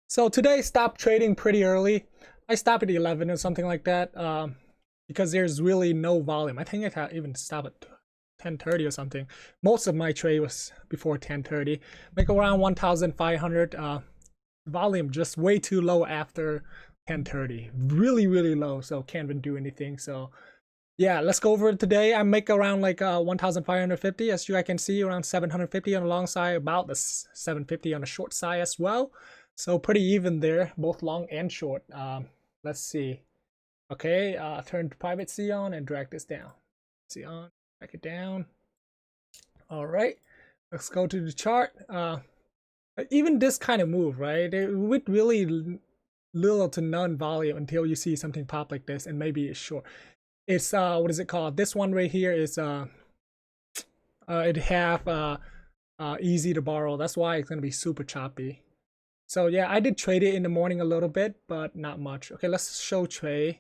So today stopped trading pretty early. I stopped at 11 or something like that because there's really no volume. I think I even stopped at 10:30 or something. Most of my trade was before 10:30. Make around 1,500. Volume just way too low after 10:30. Really low. So can't even do anything. So yeah, let's go over it today. I make around like 1,550, as you guys can see, around 750 on the long side, about the 750 on the short side as well. So pretty even there, both long and short. Let's see. Okay, turn private C on and drag this down. C on, drag it down. All right, let's go to the chart. Even this kind of move, right? With really little to none volume until you see something pop like this, and maybe it's short. It's what is it called? This one right here is it have easy to borrow. That's why it's gonna be super choppy. So yeah, I did trade it in the morning a little bit, but not much. Okay, let's show trade.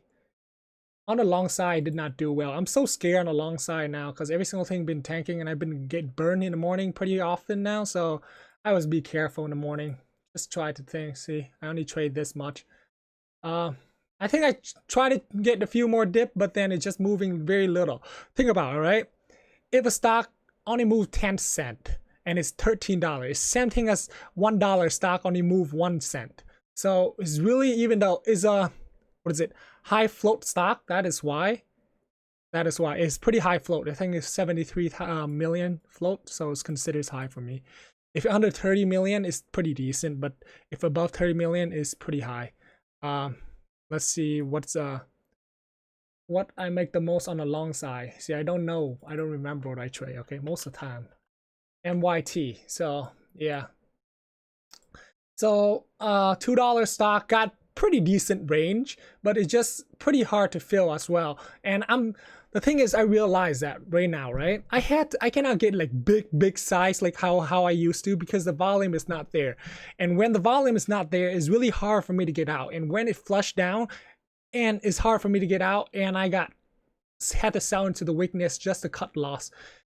On the long side, did not do well. I'm so scared on the long side now because every single thing been tanking, and I've been get burned in the morning pretty often now. So I always be careful in the morning. Just try to think. See, I only trade this much. I think I try to get a few more dip, but then it's just moving very little. Think about it, right? If a stock only moved 10 cents and it's $13, same thing as $1 stock only move 1 cent. So it's really, even though it's a, what is it, high float stock, that is why it's pretty high float. I think it's 73 million float, so it's considered high for me. If under 30 million, it's pretty decent, but if above 30 million, it's pretty high. Let's see what I make the most on the long side. See, I don't know. I don't remember what I trade. Okay, most of the time. MYT. So yeah. So $2 stock got pretty decent range, but it's just pretty hard to fill as well. And the thing is, I realize that right now, right? I cannot get like big size like how I used to, because the volume is not there. And when the volume is not there, it's really hard for me to get out. And when it flushed down, and it's hard for me to get out, and I had to sell into the weakness just to cut loss.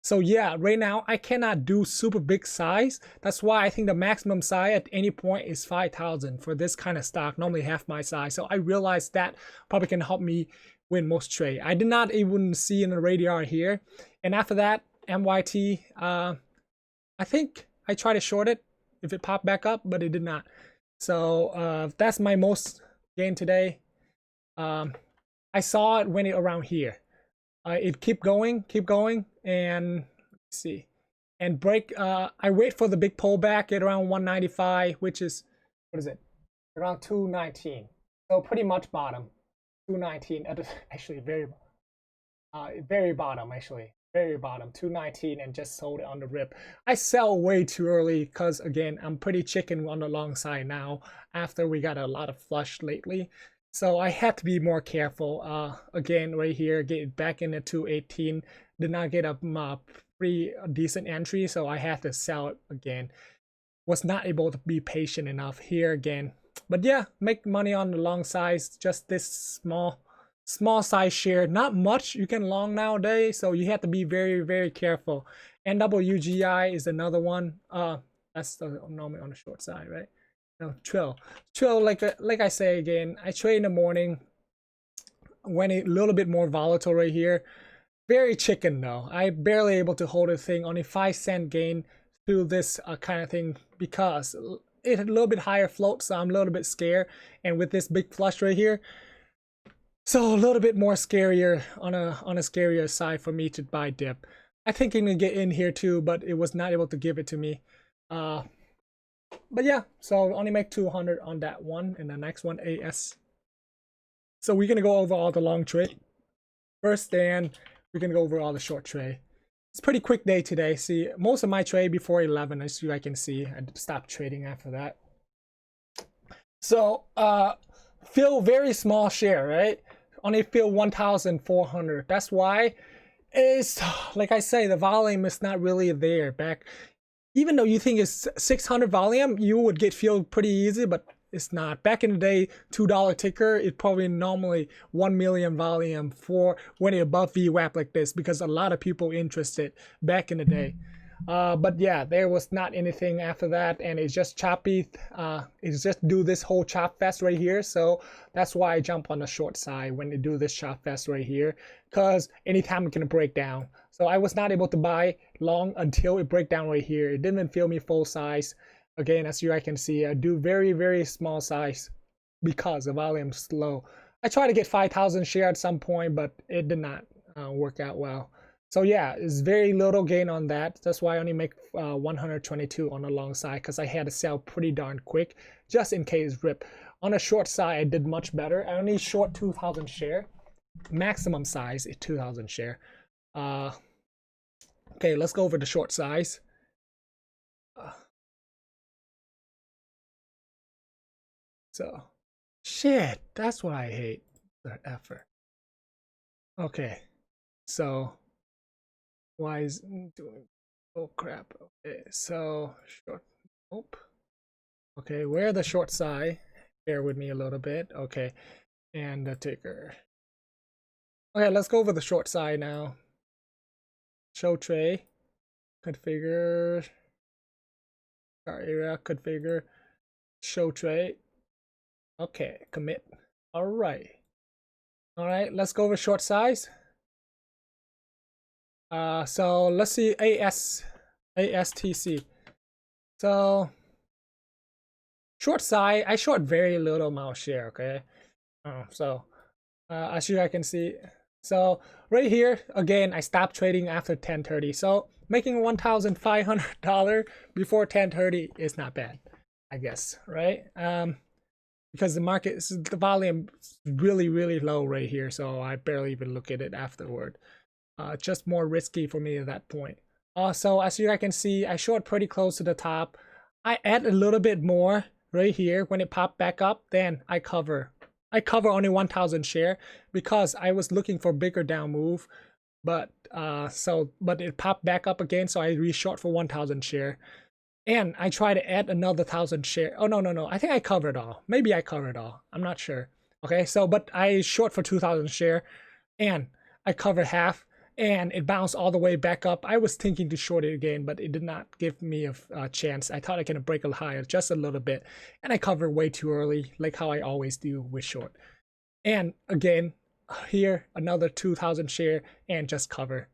So yeah, right now I cannot do super big size. That's why I think the maximum size at any point is 5,000 for this kind of stock, normally half my size. So I realized that probably can help me win most trade. I did not even see in the radar here. And after that, MYT, I think I tried to short it if it popped back up, but it did not. So that's my most gain today. I saw it when it around here. It keep going, and let's see, and break. I wait for the big pullback at around 195, which is, what is it? Around 219. So pretty much bottom. 219 at actually very bottom, actually very bottom. 219, and just sold it on the rip. I sell way too early because again, I'm pretty chicken on the long side now after we got a lot of flush lately. So I had to be more careful. Again, right here, get back into 218. Did not get a pretty decent entry, so I had to sell it again. Was not able to be patient enough here again. But yeah, make money on the long size. Just this small size share. Not much you can long nowadays, so you have to be very careful. NWGI is another one. That's the normally on the short side, right? No, TRIL, like I say again, I trade in the morning when it's a little bit more volatile right here. Very chicken though. I barely able to hold a thing. Only 5 cent gain through this kind of thing because it had a little bit higher float, so I'm a little bit scared. And with this big flush right here, so a little bit more scarier on a scarier side for me to buy dip. I think I'm gonna get in here too, but it was not able to give it to me. But yeah, so only make 200 on that one, and the next one AS. So we're gonna go over all the long trade first, and we're gonna go over all the short trade. It's a pretty quick day today. See, most of my trade before 11, as you guys can see, I stopped trading after that. So fill very small share, right? Only fill 1,400. That's why it's, like I say, the volume is not really there back. Even though you think it's 600 volume, you would get filled pretty easy, but it's not. Back in the day, $2 ticker, it probably normally 1 million volume for when it above VWAP like this, because a lot of people interested back in the day. But yeah, there was not anything after that, and it's just choppy. It's just do this whole chop fest right here. So that's why I jump on the short side when they do this chop fest right here, because anytime it's gonna break down. So I was not able to buy long until it break down right here. It didn't feel me full size. Again, as you guys can see, I do very small size because the volume's low. I tried to get 5,000 share at some point, but it did not work out well. So yeah, it's very little gain on that. That's why I only make 122 on the long side, because I had to sell pretty darn quick just in case rip. On the short side, I did much better. I only short 2,000 share. Maximum size is 2,000 share. Okay, let's go over the short size. So, shit, that's what I hate. The effort. Okay, so why is doing? Oh crap. Okay, so short. Nope. Okay, where the short side? Bear with me a little bit. Okay, and the ticker. Okay, let's go over the short side now. Show tray, configure, chart area, configure, show tray. Okay, commit. All right. All right, let's go over short size. So let's see ASTC. So short side, I short very little amount share. Okay, as you guys can see, so right here again, I stopped trading after 10:30. So making $1,500 before 10:30 is not bad, I guess, right? Because the volume is really low right here, so I barely even look at it afterward. Just more risky for me at that point. So as you guys can see, I short pretty close to the top. I add a little bit more right here when it popped back up, then I cover. I cover only 1,000 share because I was looking for bigger down move, but it popped back up again, so I reshort for 1,000 share. And I try to add another 1,000 share. Oh no, I think I covered all. Maybe I covered all. I'm not sure. Okay, so but I short for 2,000 share, and I covered half, and it bounced all the way back up. I was thinking to short it again, but it did not give me a chance. I thought I can break a higher just a little bit, and I covered way too early, like how I always do with short. And again, here another 2,000 share and just cover.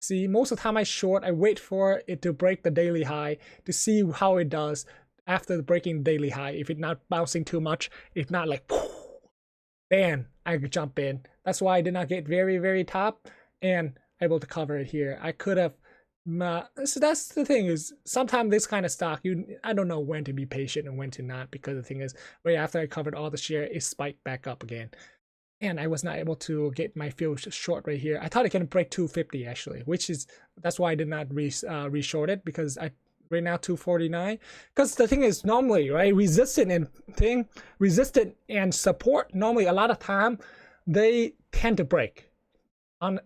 See, most of the time I short, I wait for it to break the daily high to see how it does after breaking the daily high. If it's not bouncing too much, if not like, then I could jump in. That's why I did not get very top and able to cover it here. I could have, so that's the thing is, sometimes this kind of stock, I don't know when to be patient and when to not, because the thing is, right after I covered all the share, it spiked back up again. And I was not able to get my fill short right here. I thought it can break 250 actually, that's why I did not reshort it, because right now 249. Because the thing is, normally, right, resistant and support, normally a lot of time they tend to break.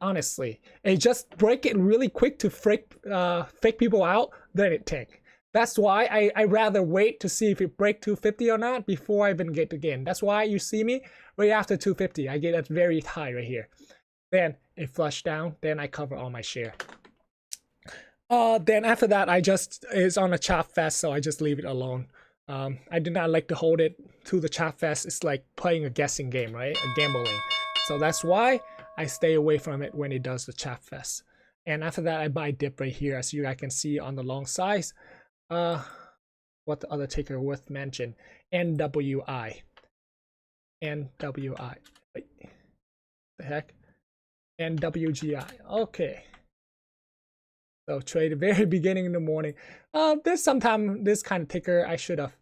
Honestly, and just break it really quick to fake people out, then it tank. That's why I rather wait to see if it break 250 or not before I even get again. That's why you see me right after 250. I get it very high right here. Then it flush down. Then I cover all my share. Then after that, it's on a chop fest, so I just leave it alone. I do not like to hold it to the chop fest. It's like playing a guessing game, right? A gambling. So that's why I stay away from it when it does the chop fest. And after that, I buy dip right here, as you guys can see on the long size. What the other ticker worth mention? NWI. NWI. Wait, the heck? NWGI. Okay. So trade the very beginning in the morning. There's sometime this kind of ticker I should have.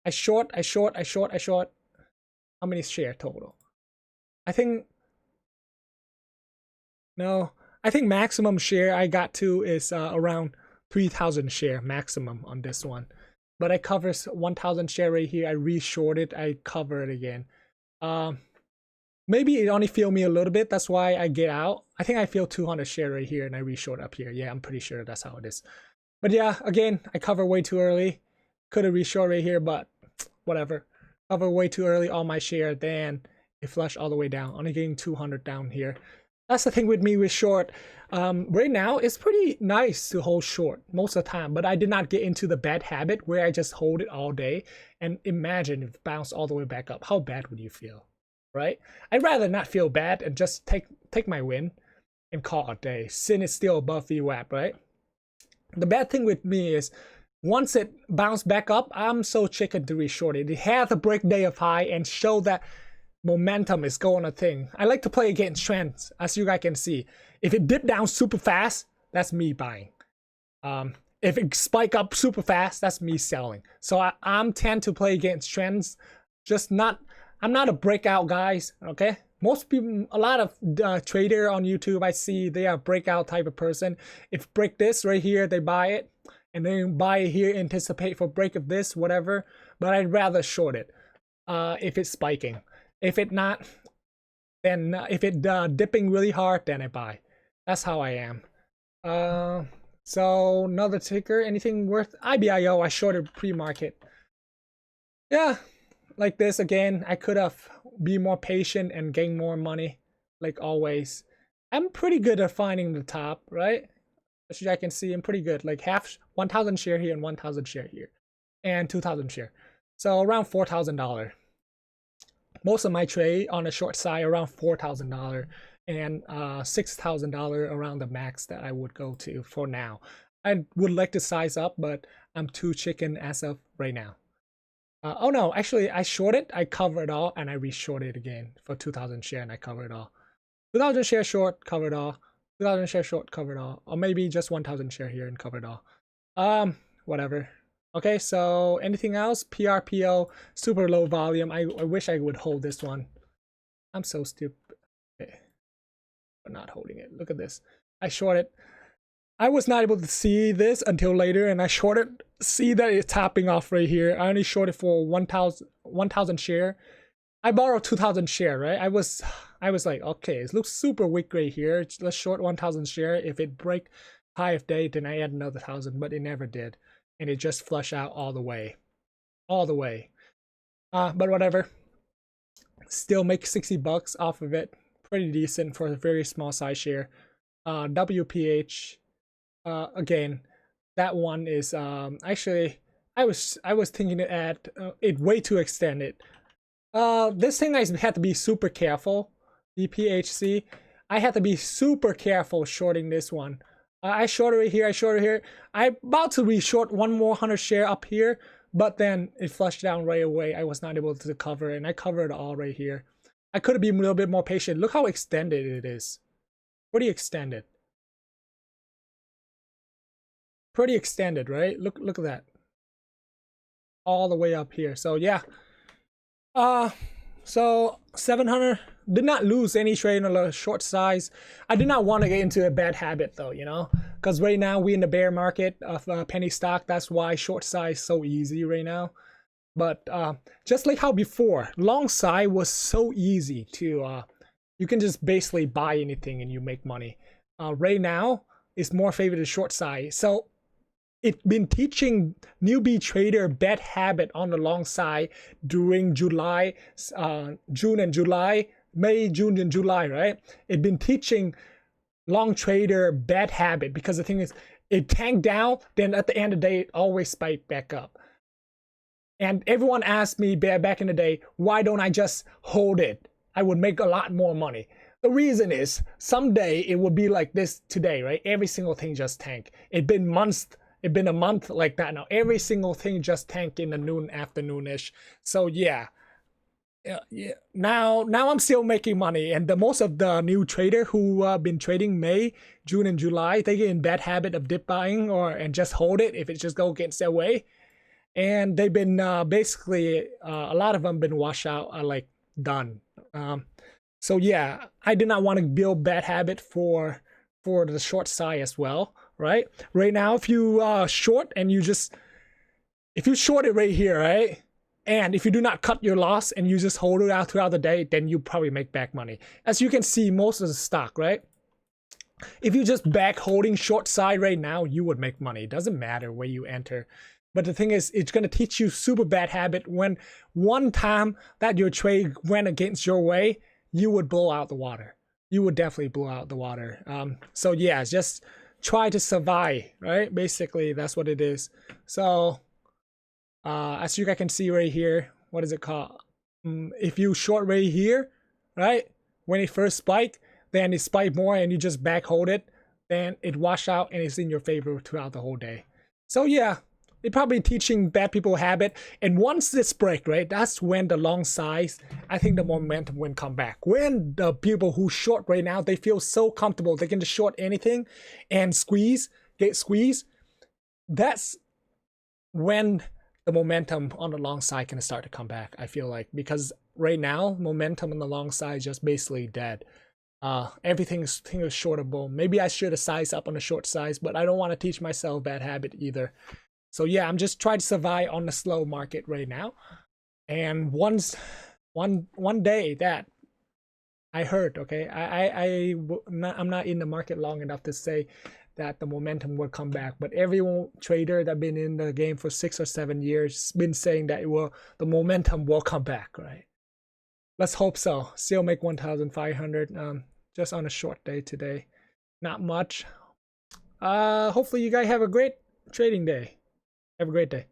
I short. How many share total? I think maximum share I got to is around 3,000 share maximum on this one. But I cover 1,000 share right here. I reshort it. I cover it again. Maybe it only feel me a little bit. That's why I get out. I think I feel 200 share right here and I reshort up here. Yeah, I'm pretty sure that's how it is. But yeah, again, I cover way too early. Could have reshort right here, but whatever. Cover way too early all my share. Then it flushed all the way down. Only getting 200 down here. That's the thing with me with short. Right now, it's pretty nice to hold short most of the time, but I did not get into the bad habit where I just hold it all day. And imagine if it bounced all the way back up. How bad would you feel, right? I'd rather not feel bad and just take my win and call it a day. Sin is still above VWAP, right? The bad thing with me is once it bounced back up, I'm so chicken to reshort it. It had to break day of high and show that momentum is going a thing. I like to play against trends, as you guys can see. If it dipped down super fast, that's me buying. If it spike up super fast, that's me selling. So I'm tend to play against trends. I'm not a breakout guys, okay? Most people, a lot of trader on YouTube I see, they are breakout type of person. If break this right here, they buy it. And then buy it here, anticipate for break of this, whatever. But I'd rather short it if it's spiking. If it not, then if it dipping really hard, then I buy. That's how I am. So another ticker, anything worth IBIO? I shorted pre-market. Yeah, like this again. I could have be more patient and gain more money, like always. I'm pretty good at finding the top, right? As I can see, I'm pretty good. Like 1,000 share here and 1,000 share here, and 2,000 share. So around $4,000. Most of my trade on the short side around $4,000 and $6,000 around the max that I would go to for now. I would like to size up, but I'm too chicken as of right now. Oh no, actually I shorted, I covered it all, and I reshorted again for 2,000 share and I covered it all. 2,000 share short, covered all. 2,000 share short, covered all. Or maybe just 1,000 share here and covered all. Whatever. Okay, so anything else? PRPO, super low volume. I wish I would hold this one. I'm so stupid. Okay. I'm not holding it. Look at this. I shorted. I was not able to see this until later, and I shorted. See that it's topping off right here. I only shorted for 1,000 share. I borrowed 2,000 share, right? I was like, okay, it looks super weak right here. Let's short 1,000 share. If it break high of day, then I add another 1,000, but it never did. And it just flushed out all the way. But whatever. Still make 60 bucks off of it. Pretty decent for a very small size share. WPH, again, that one is actually I was thinking to add it way too extended. This thing I had to be super careful. DPHC, I had to be super careful shorting this one. I shorted it here, I shorted here. I'm about to reshort one more 100 share up here, but then it flushed down right away. I was not able to cover it, and I covered it all right here. I could have been a little bit more patient. Look how extended it is. Pretty extended. Pretty extended, right? Look at that. All the way up here. So yeah. So 700, did not lose any trade on the short size. I did not want to get into a bad habit though, you know, because right now we in the bear market of penny stock. That's why short size so easy right now. But just like how before, long side was so easy to, you can just basically buy anything and you make money. Right now, it's more favored to short side. So it's been teaching newbie trader bad habit on the long side during July, June and July, May, June and July, right? It's been teaching long trader bad habit because the thing is, it tanked down, then at the end of the day, it always spiked back up. And everyone asked me back in the day, why don't I just hold it? I would make a lot more money. The reason is, someday it will be like this today, right? Every single thing just tank. It's been a month like that now. Every single thing just tank in the afternoonish. So yeah. Now I'm still making money, and most of the new trader who been trading May, June, and July, they get in bad habit of dip buying and just hold it if it just go against their way. And they've been basically a lot of them been washed out, like done. So yeah, I did not want to build bad habit for the short side as well, right? Right now, if you short and if you short it right here, right? And if you do not cut your loss and you just hold it out throughout the day, then you probably make back money. As you can see, most of the stock, right? If you just back holding short side right now, you would make money. It doesn't matter where you enter. But the thing is, it's going to teach you super bad habit when one time that your trade went against your way, you would blow out the water. you would definitely blow out the water. So yeah, just try to survive, right? Basically, that's what it is. So as you guys can see right here, what is it called? If you short right here, right, when it first spike, then it spike more and you just back hold it, then it wash out and it's in your favor throughout the whole day. So yeah, it probably teaching bad people habit. And once this break, right, that's when the long size, I think the momentum will come back. When the people who short right now, they feel so comfortable, they can just short anything and squeeze, get squeezed. That's when the momentum on the long side can start to come back, I feel like, because right now momentum on the long side is just basically dead. Everything is shortable. Maybe I should have sized up on the short size, but I don't want to teach myself bad habit either. So yeah, I'm just trying to survive on the slow market right now. And one day that I heard, okay, I'm not in the market long enough to say that the momentum will come back, but every trader that been in the game for 6 or 7 years been saying that the momentum will come back, right? Let's hope so. Still make 1,500 just on a short day today. Not much. Hopefully you guys have a great trading day. Have a great day.